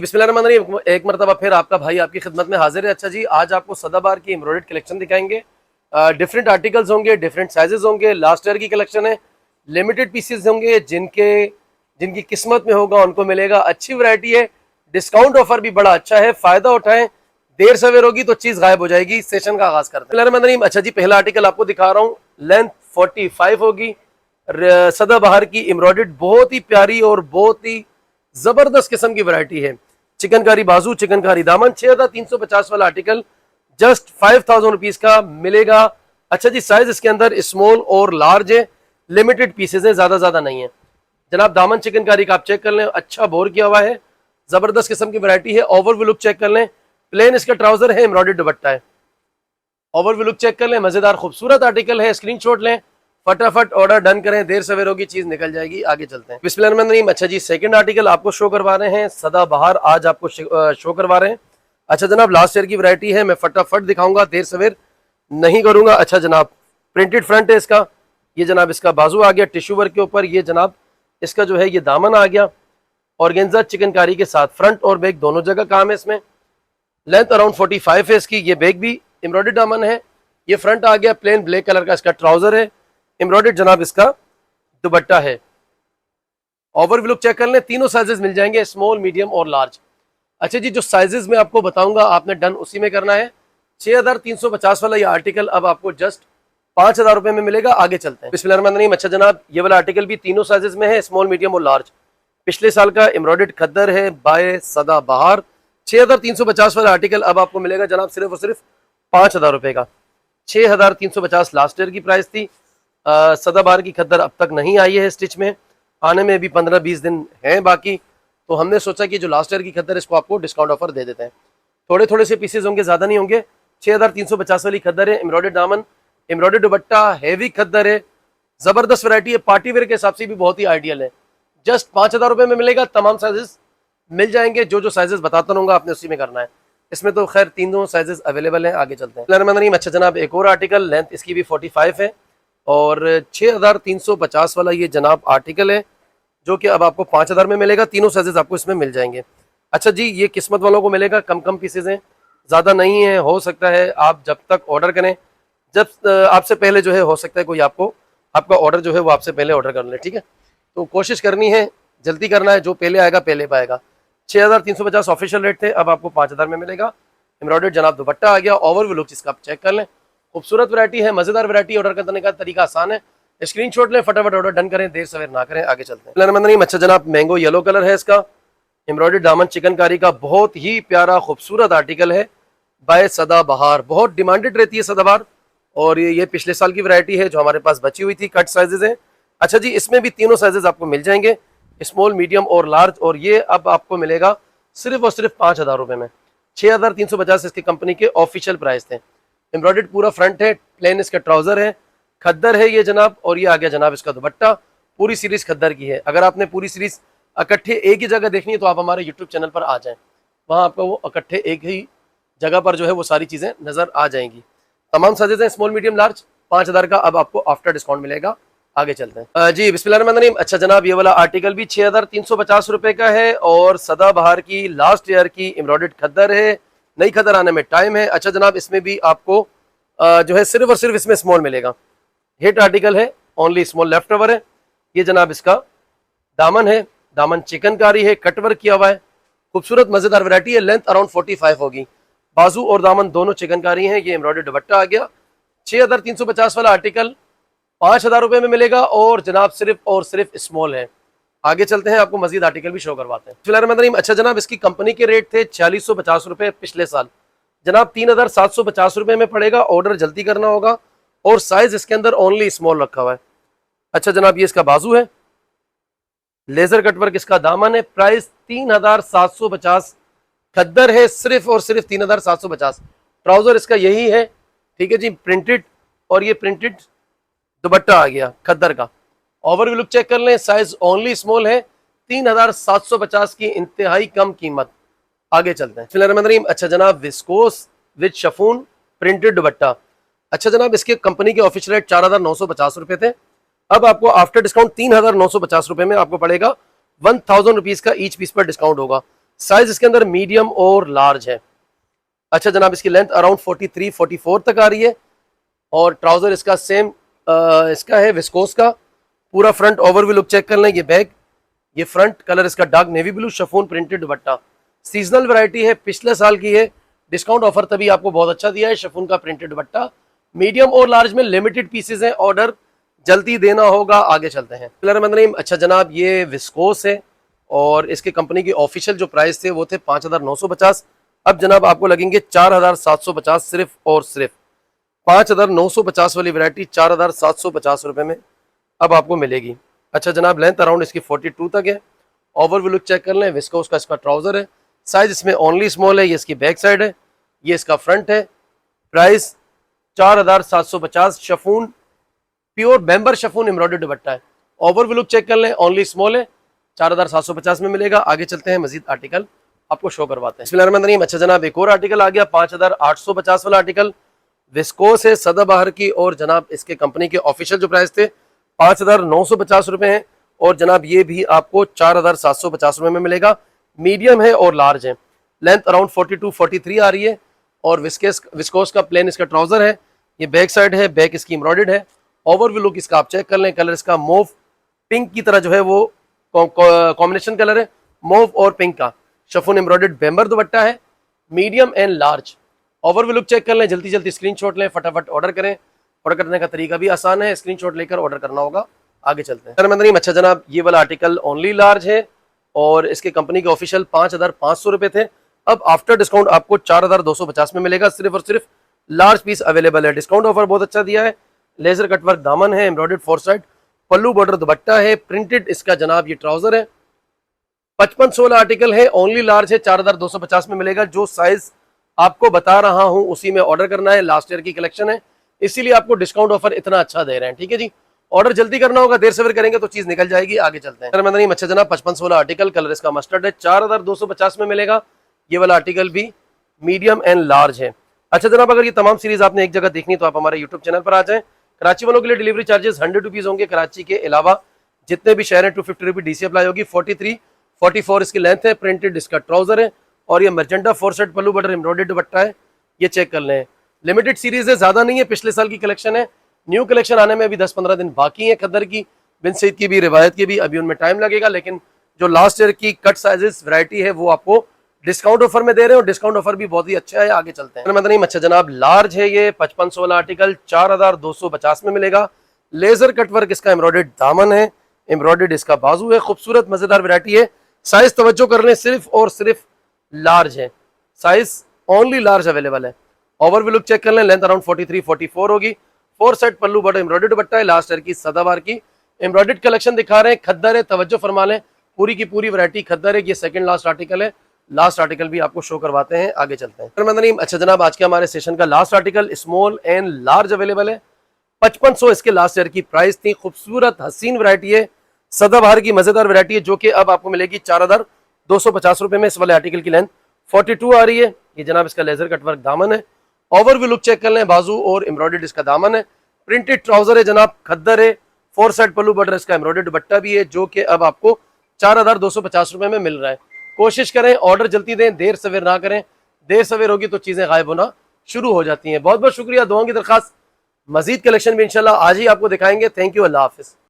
बिस्मिल्लाहिर्रहमानिर्रहीम। एक मरतबा फिर आपका भाई आपकी खिदमत में हाजिर है। अच्छा जी, आज आपको सदाबहार की एम्ब्रॉयडर्ड कलेक्शन दिखाएंगे। डिफरेंट आर्टिकल्स होंगे, डिफरेंट साइजेस होंगे। लास्ट ईयर की कलेक्शन है, लिमिटेड पीसेस होंगे। जिनकी किस्मत में होगा उनको मिलेगा। अच्छी वैरायटी है, डिस्काउंट ऑफर भी बड़ा अच्छा है, फायदा उठाएं। देर सवेर होगी तो चीज गायब हो जाएगी। सेशन का आगाज करते हैं। बिस्मिल्लाहिर्रहमानिर्रहीम। अच्छा जी, पहला आर्टिकल आपको दिखा रहा हूँ। लेंथ 45 होगी। सदाबहार की एम्ब्रॉयडर्ड बहुत ही प्यारी और बहुत ही जबरदस्त किस्म की वैरायटी है। चिकनकारी बाजू, चिकनकारी दामन, 6350 वाला आर्टिकल जस्ट 5000 रुपीज का मिलेगा। अच्छा जी, साइज इसके अंदर स्मॉल और लार्ज है, लिमिटेड पीसेज है, ज्यादा नहीं है। जनाब दामन चिकनकारी का आप चेक कर लें, अच्छा बोर किया हुआ है, जबरदस्त किस्म की वैरायटी है। ओवरव्यू लुक चेक कर लें, प्लेन इसका ट्राउजर है, एम्ब्रॉयडर्ड दुपट्टा है। ओवरव्यू लुक चेक कर लें, मजेदार खूबसूरत आर्टिकल है। स्क्रीनशॉट लें, फटाफट ऑर्डर डन करें, देर सवेर होगी चीज निकल जाएगी। आगे चलते हैं। बिस्मिल्लाहिर्रहमानिर्रहीम। अच्छा जी, सेकंड आर्टिकल आपको शो करवा रहे हैं। सदाबहार आज आपको शो करवा रहे हैं। अच्छा जनाब, लास्ट ईयर की वैरायटी है, मैं फटाफट दिखाऊंगा, देर सवेर नहीं करूंगा। अच्छा जनाब, प्रिंटेड फ्रंट है इसका। ये जनाब इसका बाजू आ गया टिश्यू वर्क के ऊपर। ये जनाब इसका जो है ये दामन आ गया ऑर्गेन्जा चिकनकारी के साथ। फ्रंट और बैक दोनों जगह काम है इसमें। लेंथ अराउंड 45 है इसकी। ये बैक भी एम्ब्रॉयडर्ड दामन है। ये फ्रंट आ गया प्लेन ब्लैक कलर का इसका ट्राउजर है। एम्ब्रॉयडर्ड जनाब इसका दुपट्टा है। ओवरव्यू लुक चेक कर लें, तीनों साइजेस मिल जाएंगे, स्मॉल, मीडियम और लार्ज। अच्छा जी, जो साइजेस मैं आपको बताऊंगा आपने डन उसी में करना है। 6350 वाला ये आर्टिकल अब आपको जस्ट 5000 रुपए में मिलेगा। आगे चलते हैं। बिस्मिल्लाहिर्रहमानिर्रहीम। अच्छा जनाब, ये वाला आर्टिकल भी तीनों साइजेस में है, स्मॉल, मीडियम और लार्ज। पिछले साल का एम्ब्रॉयडर्ड खद्दर है बाय सदाबहार। 6350 वाला आर्टिकल अब आपको मिलेगा जनाब सिर्फ और सिर्फ 5000 रुपए का। 6350 लास्ट ईयर की प्राइस थी। सदाबहार की खद्दर अब तक नहीं आई है स्टिच में, आने में भी 15-20 दिन हैं बाकी। तो हमने सोचा कि जो लास्ट ईयर की खद्दर इसको आपको डिस्काउंट ऑफर दे देते हैं। थोड़े थोड़े से पीसेज होंगे, ज्यादा नहीं होंगे। 6350 वाली खद्दर है, एम्ब्रॉयडर्ड दामन, एम्ब्रॉयडर्ड दुपट्टा, हैवी खद्दर है, जबरदस्त वैरायटी है। पार्टी वेयर के हिसाब से भी बहुत ही आइडियल है। जस्ट 5000 रुपए में मिलेगा। तमाम साइजेस मिल जाएंगे, जो जो साइजेस बताता रहूंगा आपने उसी में करना है। इसमें तो खैर तीनों साइजेस अवेलेबल हैं। आगे चलते हैं। अच्छा जनाब, एक और आर्टिकल, लेंथ इसकी भी 45 है और 6350 वाला ये जनाब आर्टिकल है, जो कि अब आपको 5000 में मिलेगा। तीनों साइजेस आपको इसमें मिल जाएंगे। अच्छा जी, ये किस्मत वालों को मिलेगा, कम पीसेज हैं, ज़्यादा नहीं है। हो सकता है आप जब तक ऑर्डर करें, जब आपसे पहले जो है हो सकता है कोई आपका ऑर्डर जो है वो आपसे पहले ऑर्डर कर ले, ठीक है। तो कोशिश करनी है, जल्दी करना है, जो पहले आएगा पहले पाएगा। 6350 ऑफिशियल रेट थे, अब आपको 5000 में मिलेगा। एम्ब्रॉयडर्ड जनाब दुपट्टा आ गया। ओवरव्यू लुक इसका आप चेक कर लें, खूबसूरत वैरायटी है, मजेदार वैरायटी। ऑर्डर करने का तरीका आसान है, स्क्रीनशॉट लें, फटाफट ऑर्डर डन करें, देर सवेर ना करें। आगे चलते हैं। अच्छा जनाब, मैंगो येलो कलर है इसका, एम्ब्रॉयडर्ड दामन चिकनकारी का, बहुत ही प्यारा खूबसूरत आर्टिकल है बाय सदाबहार। बहुत डिमांडेड रहती है सदाबहार, और ये पिछले साल की वैरायटी है जो हमारे पास बची हुई थी। कट साइजेस है। अच्छा जी, इसमें भी तीनों साइजेस आपको मिल जाएंगे, स्मॉल, मीडियम और लार्ज। और ये अब आपको मिलेगा सिर्फ और सिर्फ 5000 रुपए में। 6350 इसकी कंपनी के ऑफिशियल प्राइस थे। एम्ब्रॉयडर्ड पूरा फ्रंट है, प्लेन इसका ट्राउजर है, खद्दर है ये जनाब। और ये आ गया जनाब इसका दुपट्टा। पूरी सीरीज खद्दर की है। अगर आपने पूरी सीरीज इकट्ठे एक ही जगह देखनी है तो आप हमारे यूट्यूब चैनल पर आ जाएं, वहाँ आपको वो इकट्ठे एक ही जगह पर जो है वो सारी चीजें नजर आ जाएंगी। तमाम साइजेस हैं, स्मॉल, मीडियम, लार्ज। 5000 का अब आपको आफ्टर डिस्काउंट मिलेगा। आगे चलते हैं। जी बिस्मिल्लाहिर्रहमानिर्रहीम। अच्छा जनाब, ये वाला आर्टिकल भी 6350 रुपए का है और सदाबहार की लास्ट ईयर की एम्ब्रॉयडर्ड खद्दर है। नई खद्दर आने में टाइम है। अच्छा जनाब, इसमें भी आपको जो है सिर्फ और सिर्फ इसमें स्मॉल मिलेगा। हिट आर्टिकल है, ओनली स्मॉल लेफ्ट ओवर है। ये जनाब इसका दामन है, दामन चिकनकारी है, कटवर्क किया हुआ है, खूबसूरत मजेदार वैरायटी है। लेंथ अराउंड 45 होगी। बाजू और दामन दोनों चिकनकारी हैं। ये एम्ब्रॉयडर्ड दुपट्टा आ गया। 6350 वाला आर्टिकल 5000 रुपए में मिलेगा और जनाब सिर्फ और सिर्फ स्मॉल है। आगे चलते हैं, आपको मजीद आर्टिकल भी शो करवाते हैं। बिस्मिल्लाहिर्रहमानिर्रहीम। अच्छा जनाब, इसकी कंपनी के रेट थे 4650 रुपए पिछले साल, जनाब 3750 रुपए में पड़ेगा। ऑर्डर जल्दी करना होगा और साइज इसके अंदर ओनली स्मॉल रखा हुआ है। अच्छा जनाब, ये इसका बाजू है, लेजर कटवर्क इसका दामन है। प्राइस 3750। खद्दर है सिर्फ और सिर्फ 3750। ट्राउजर इसका यही है, ठीक है जी, प्रिंटेड। और ये प्रिंटेड दुपट्टा आ गया खद्दर का। ओवरव्यू लुक चेक कर लें, साइज ओनली स्मॉल है। 3750 की इंतहाई कम कीमत। आगे चलते हैं। बिस्मिल्लाहिर्रहमानिर्रहीम। अच्छा जनाब, viscose with chiffon printed dupatta. अच्छा जनाब, इसके कंपनी के ऑफिशियल रेट 4950 रुपए थे, अब आपको आफ्टर डिस्काउंट 3950 रुपए में आपको पड़ेगा। 1000 रुपीज का ईच पीस पर डिस्काउंट होगा। साइज इसके अंदर मीडियम और लार्ज है। अच्छा जनाब, इसकी लेंथ अराउंड 43-44 तक आ रही है और ट्राउजर इसका सेम इसका है विस्कोस का। पूरा फ्रंट ओवरव्यू लुक चेक कर लें। ये बैक, ये फ्रंट कलर इसका dark navy blue chiffon printed दुपट्टा। सीजनल वैरायटी है, पिछले साल की है, डिस्काउंट ऑफर तभी आपको बहुत अच्छा दिया है। शिफॉन का प्रिंटेड दुपट्टा, मीडियम और लार्ज में लिमिटेड पीसेस हैं, ऑर्डर जल्दी देना होगा। आगे चलते हैं। अच्छा जनाब, ये विस्कोस है और इसके कंपनी की ऑफिशियल जो प्राइस थे वो थे 5,950। अब जनाब आपको लगेंगे 4,750 सिर्फ और सिर्फ। 5,950 वाली वैरायटी 4,750 रुपए में अब आपको मिलेगी। अच्छा जनाब, लेंथ अराउंड इसकी 42 तक है। ओवरव्यू लुक चेक कर लें। विस्कोस का इसका ट्राउजर है, साइज इसमें ओनली स्मॉल है। ये इसकी बैक साइड है, ये इसका फ्रंट है। Price 4,750। Chiffon pure बेम्बर chiffon embroidered दुपट्टा है। ओवरव्यू लुक चेक कर लें, ओनली स्मॉल है, 4,750 में मिलेगा। आगे चलते हैं, मजीद आर्टिकल आपको शो करवाते हैं। बिस्मिल्लाहिर्रहमानिर्रहीम। अच्छा जनाब, एक और आर्टिकल आ गया, 5,850 वाला आर्टिकल। विस्कोस है सदाबहार की और जनाब इसके कंपनी के ऑफिशियल जो प्राइस थे 5,950 रुपए हैं और जनाब ये भी आपको 4,750 रुपए में मिलेगा। मीडियम है और लार्ज है। लेंथ अराउंड 42-43 आ रही है और विस्कोस का प्लेन इसका ट्राउजर है। ये बैक साइड है, बैक इसकी एम्ब्रॉयडर्ड है। ओवरव्यू लुक इसका आप चेक कर लें। कलर इसका मोव पिंक की तरह जो है वो कॉम्बिनेशन कलर है, मोव और पिंक का। शिफॉन एम्ब्रॉयडर्ड बेम्बर दुपट्टा है, medium and large. Overview look check कर लें, जल्दी जल्दी स्क्रीनशॉट लें, फटाफट ऑर्डर करें। ऑर्डर करने का तरीका भी आसान है, स्क्रीनशॉट लेकर ऑर्डर करना होगा। आगे चलते हैं। अच्छा जनाब, ये वाला आर्टिकल ओनली लार्ज है और इसके कंपनी के ऑफिशियल 5,500 रुपए थे। अब आफ्टर डिस्काउंट आपको 4,250 में मिलेगा। सिर्फ और सिर्फ लार्ज पीस अवेलेबल है। डिस्काउंट ऑफर बहुत अच्छा दिया है। लेजर कटवर्क दामन है, एम्ब्रॉयडर्ड फोर साइड पल्लू बॉर्डर दुपट्टा है, प्रिंटेड इसका जनाब ये ट्राउजर है। 55-16 आर्टिकल है, ओनली लार्ज है, 4,250 में मिलेगा। जो साइज आपको बता रहा हूं उसी में ऑर्डर करना है। लास्ट ईयर की कलेक्शन है, इसीलिए आपको डिस्काउंट ऑफर इतना अच्छा दे रहे हैं। ठीक है जी, ऑर्डर जल्दी करना होगा, देर सवेर करेंगे तो चीज निकल जाएगी। आगे चलते हैं। अच्छा जनाब, 55-16 आर्टिकल, कलर इसका मस्टर्ड है, 4,250 में मिलेगा। ये वाला आर्टिकल भी मीडियम एंड लार्ज है। अच्छा जनाब, अगर ये तमाम सीरीज आपने एक जगह देखनी तो आप हमारे यूट्यूब चैनल पर आ जाएं। कराची वालों के लिए डिलीवरी चार्जेस 100 रुपीज होंगे। कराची के अलावा जितने भी शहर हैं 250 रुपी डीसी अप्लाई होगी। 43-44 इसकी लेंथ है, प्रिंटेड इसका ट्राउजर है और ये मर्जेंटा फोर सेट पल्लू बटर एम्ब्रॉयडर्ड दुपट्टा है। ये चेक कर लें, लिमिटेड सीरीज है, ज्यादा नहीं है, पिछले साल की कलेक्शन है। न्यू कलेक्शन आने में अभी 10-15 दिन बाकी है। खद्दर की, बिन सईद की भी, रिवायत की भी, अभी उनमें टाइम लगेगा। लेकिन जो लास्ट ईयर की कट साइजेस वैरायटी है वो आपको डिस्काउंट ऑफर में दे रहे हैं और डिस्काउंट ऑफर भी बहुत ही अच्छा है। आगे चलते हैं। अच्छा जनाब, लार्ज है ये, 55-16 आर्टिकल, 4,250 में मिलेगा। लेजर कटवर्क इसका एम्ब्रॉयडर्ड दामन है, एम्ब्रॉयडर्ड इसका बाजू है। खूबसूरत मजेदार वैरायटी है। साइज तवज्जो कर लें, सिर्फ और सिर्फ लार्ज है, साइज ओनली लार्ज अवेलेबल है। ओवरव्यू लुक चेक कर लें, लेंथ अराउंड 43-44 होगी। फोर सेट पल्लू बड़ा एम्ब्रॉयडर्ड दुपट्टा है। लास्ट ईयर की सदाबहार की एम्ब्रॉयडर्ड कलेक्शन दिखा रहे हैं। खद्दर है, तवज्जो फरमा लें, पूरी की पूरी वैरायटी खद्दर है। ये सेकंड लास्ट आर्टिकल है, लास्ट आर्टिकल भी आपको शो करवाते हैं। आगे चलते हैं। अच्छा जनाब, आज के हमारे सेशन का last article small and large available है। 5500 इसके लास्ट ईयर की प्राइस थी। खूबसूरत हसीन वैरायटी है, सदाबहार की मजेदार वैरायटी है, जो कि अब आपको मिलेगी 4,250 रुपए में। इस वाले आर्टिकल की लेंथ 42 आ रही है। ये जनाब इसका लेजर कटवर्क दामन है। ओवरव्यू लुक चेक कर लें, बाजू और एम्ब्रॉयडर्ड इसका दामन है। प्रिंटेड ट्राउजर है जनाब, खद्दर है, फोर साइड पल्लू बॉर्डर इसका एम्ब्रॉयडर्ड दुपट्टा भी है, जो कि अब आपको 4,250 रुपए में मिल रहा है। कोशिश करें, ऑर्डर जल्दी दें, देर सवेर ना करें। देर सवेर होगी तो चीजें गायब होना शुरू हो जाती हैं। बहुत बहुत शुक्रिया, दुआओं की दरखास्त। मजीद कलेक्शन भी इंशाल्लाह आज ही आपको दिखाएंगे। Thank you, Allah Hafiz.